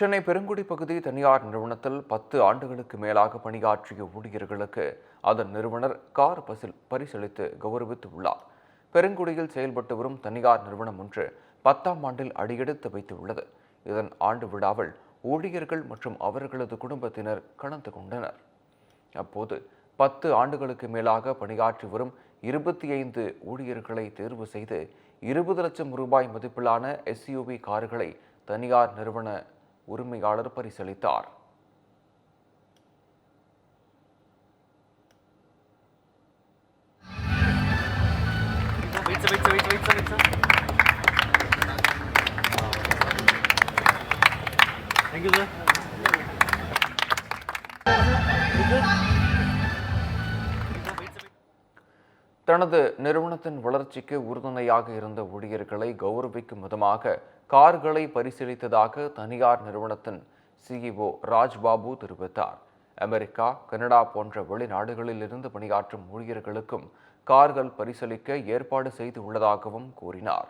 சென்னை பெருங்குடி பகுதி தனியார் நிறுவனத்தில் 10 ஆண்டுகளுக்கு மேலாக பணியாற்றிய ஊழியர்களுக்கு அதன் நிறுவனர் கார் பரிசளித்து கௌரவித்துள்ளார். பெருங்குடியில் செயல்பட்டு வரும் தனியார் நிறுவனம் ஒன்று 10ஆம் ஆண்டில் அடியெடுத்து வைத்துள்ளது. இதன் ஆண்டு விழாவில் ஊழியர்கள் மற்றும் அவர்களது குடும்பத்தினர் கலந்து கொண்டனர். அப்போது 10 ஆண்டுகளுக்கு மேலாக பணியாற்றி வரும் 25 ஊழியர்களை தேர்வு செய்து 20 லட்சம் ரூபாய் மதிப்பிலான SUV கார்களை தனியார் நிறுவன உரிமையாளர் பரிசளித்தார். தனது நிறுவனத்தின் வளர்ச்சிக்கு உறுதுணையாக இருந்த ஊழியர்களை கௌரவிக்கும் விதமாக கார்களை பரிசீலித்ததாக தனியார் நிறுவனத்தின் CEO ராஜ்பாபு தெரிவித்தார். அமெரிக்கா, கனடா போன்ற வெளிநாடுகளில் இருந்து பணியாற்றும் ஊழியர்களுக்கும் கார்கள் பரிசளிக்க ஏற்பாடு செய்துள்ளதாகவும் கூறினார்.